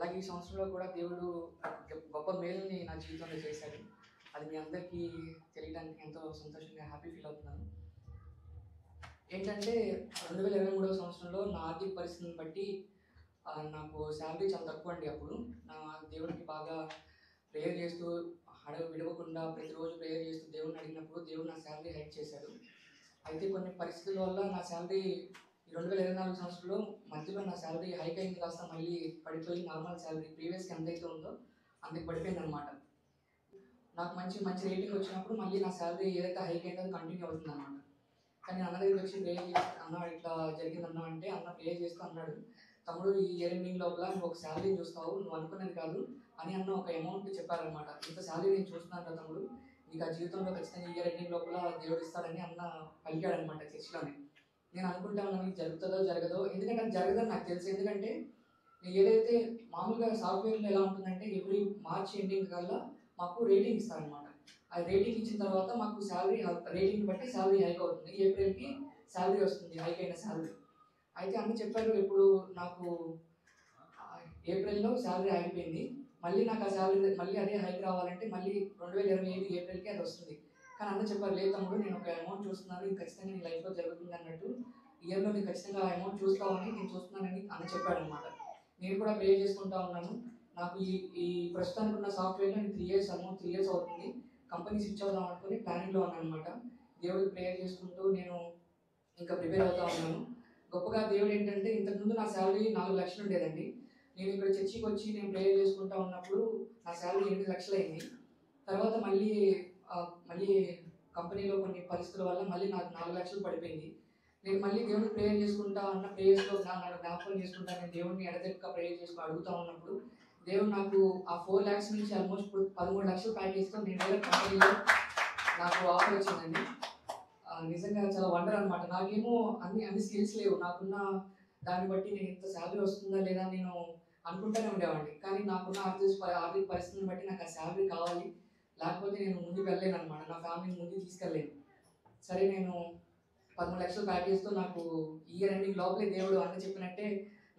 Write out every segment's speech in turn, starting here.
అలాగే ఈ సంవత్సరంలో కూడా దేవుడు గొప్ప మేలుని నా జీవితంలో చేశాడు. అది మీ అందరికీ తెలియడానికి ఎంతో సంతోషంగా హ్యాపీ ఫీల్ అవుతున్నాను. ఏంటంటే 2023వ సంవత్సరంలో నా ఆర్థిక పరిస్థితిని బట్టి నాకు శాలరీ చాలా తక్కువ అండి. అప్పుడు నా దేవుడికి బాగా ప్రేయర్ చేస్తూ విడవకుండా ప్రతిరోజు ప్రేయర్ చేస్తూ దేవుడిని అడిగినప్పుడు దేవుడు నా శాలరీ హైక్ చేశాడు. అయితే కొన్ని పరిస్థితుల వల్ల నా శాలరీ 2024 సంవత్సరంలో మధ్యలో నా శాలరీ హైక్ అయింది కాస్త మళ్ళీ పడిపోయి నార్మల్ శాలరీ ప్రీవియస్కి ఎంతైతే ఉందో అంతకు పడిపోయింది అనమాట. నాకు మంచి రేటింగ్ వచ్చినప్పుడు మళ్ళీ నా శాలరీ ఏదైతే హైక్ అయిందో అది కంటిన్యూ అవుతుంది అనమాట. కానీ అన్న దగ్గరికి వచ్చి ప్రేయర్ చేసి అన్న ఇట్లా జరిగిందన్న అంటే అన్న ప్రేయర్ చేస్తూ అన్నాడు, తమ్ముడు ఈ ఇయర్ ఎండింగ్ లోపల నువ్వు ఒక శాలరీని చూస్తావు, నువ్వు అనుకునేది కాదు అని అన్న ఒక అమౌంట్ చెప్పారనమాట. ఇంత శాలరీ నేను చూస్తున్నాను తమ్ముడు, నీకు ఆ జీవితంలో ఖచ్చితంగా ఇయర్ ఎండింగ్ లోపల దేవుడు ఇస్తాడని అన్న పలికాడు అనమాట చర్చిలోనే. నేను అనుకుంటా ఉన్నాను ఇది జరుగుతుందో జరగదో, ఎందుకంటే అది జరగదని నాకు తెలుసు. ఎందుకంటే ఏదైతే మామూలుగా సాఫ్ట్వేర్లో ఎలా ఉంటుందంటే ఎవ్రీ మార్చ్ ఎండింగ్ కల్లా మాకు రేటింగ్ ఇస్తారనమాట. ఆ రేటింగ్ ఇచ్చిన తర్వాత మాకు శాలరీ రేటింగ్ బట్టి శాలరీ హైక్ అవుతుంది. ఏప్రిల్కి శాలరీ వస్తుంది, హైక్ అయిన శాలరీ. అయితే అన్న చెప్పారు ఎప్పుడు నాకు ఏప్రిల్లో శాలరీ ఆగిపోయింది, మళ్ళీ నాకు ఆ శాలరీ మళ్ళీ అదే హైక్ రావాలంటే మళ్ళీ 2025 ఏప్రిల్కి అది వస్తుంది. కానీ అన్న చెప్పారు లేదు తమ్ముడు, నేను ఒక అమౌంట్ చూస్తున్నాను, ఇది ఖచ్చితంగా నీ లైఫ్లో జరుగుతుంది అన్నట్టు, ఇయర్లో నేను ఖచ్చితంగా ఆ అమౌంట్ చూస్తామని నేను చూస్తున్నానని అన్న చెప్పాడు అనమాట. నేను కూడా ప్రే చేసుకుంటా ఉన్నాను. నాకు ఈ ప్రస్తుతానికి ఉన్న సాఫ్ట్వేర్లో నేను 3 ఇయర్స్ అవుతుంది, కంపెనీ స్విచ్ అవుదాం అనుకుని ప్లానింగ్లో ఉన్నాను అనమాట. దేవుడికి ప్రేయర్ చేసుకుంటూ నేను ఇంకా ప్రిపేర్ అవుతా ఉన్నాను. గొప్పగా దేవుడు ఏంటంటే ఇంతకుముందు నా శాలరీ 4 లక్షలు ఉండేదండి. నేను ఇక్కడ చర్చికి వచ్చి నేను ప్రేయర్ చేసుకుంటా ఉన్నప్పుడు నా శాలరీ 8 లక్షలు అయింది. తర్వాత మళ్ళీ కంపెనీలో కొన్ని పరిస్థితుల వల్ల మళ్ళీ నాకు 4 లక్షలు పడిపోయింది. నేను మళ్ళీ దేవుడిని ప్రేయర్ చేసుకుంటా అన్న ప్రేయర్స్లో నన్ను జ్ఞాపకం చేసుకుంటా నేను దేవుడిని ఎడతెక్క ప్రేయర్ చేసుకుని అడుగుతూ ఉన్నప్పుడు దేవుడు నాకు ఆ 4 lakhs నుంచి ఆల్మోస్ట్ 13 లక్షల ప్యాకేజ్తో నేను వేరే కంపెనీలో నాకు ఆఫర్ వచ్చిందండి. నిజంగా చాలా వండర్ అనమాట. నాకేమో అన్ని స్కిల్స్ లేవు, నాకున్న దాన్ని బట్టి నేను ఇంత శాలరీ వస్తుందా లేదా నేను అనుకుంటూనే ఉండేవాడిని. కానీ నాకున్న ఆర్థిక పరిస్థితిని బట్టి నాకు ఆ శాలరీ కావాలి, లేకపోతే నేను ముందుకు వెళ్ళలేను అనమాట, నా ఫ్యామిలీని ముందుకు తీసుకెళ్ళలేను. సరే నేను 13 లక్షల ప్యాకేజ్తో నాకు ఇయర్ ఎండింగ్ లోపలే దేవుడు అన్న చెప్పినట్టే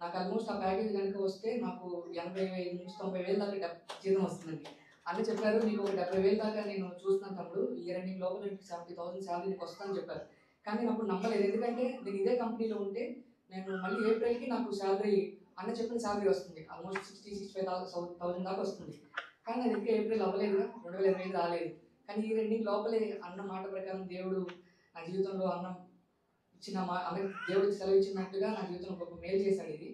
నాకు ఆల్మోస్ట్ ఆ ప్యాకేజ్ కనుక వస్తే నాకు 85,000 నుంచి 90,000 దాకా జీతం వస్తుందండి. అన్న చెప్పారు నీకు ఒక 70,000 దాకా నేను చూస్తున్నాను తమ్ముడు, ఇయర్ ఎండింగ్ లోపల నీకు 70,000 శాలరీ నీకు వస్తుందని చెప్పారు. కానీ నేను అప్పుడు నమ్మలేదు, ఎందుకంటే నేను ఇదే కంపెనీలో ఉంటే నేను మళ్ళీ ఏప్రిల్కి నాకు శాలరీ అన్న చెప్పిన శాలరీ వస్తుంది, ఆల్మోస్ట్ 65,000 దాకా వస్తుంది. కానీ అది ఇంకా ఏప్రిల్ అవ్వలేదు, 2025 రాలేదు. కానీ ఇయర్ ఎండింగ్ లోపలే అన్న మాట ప్రకారం దేవుడు నా జీవితంలో అన్న దేవుడికి సెలవు ఇచ్చినట్టుగా నా జీవితంలో గొప్ప మేలు చేశాడు. ఇది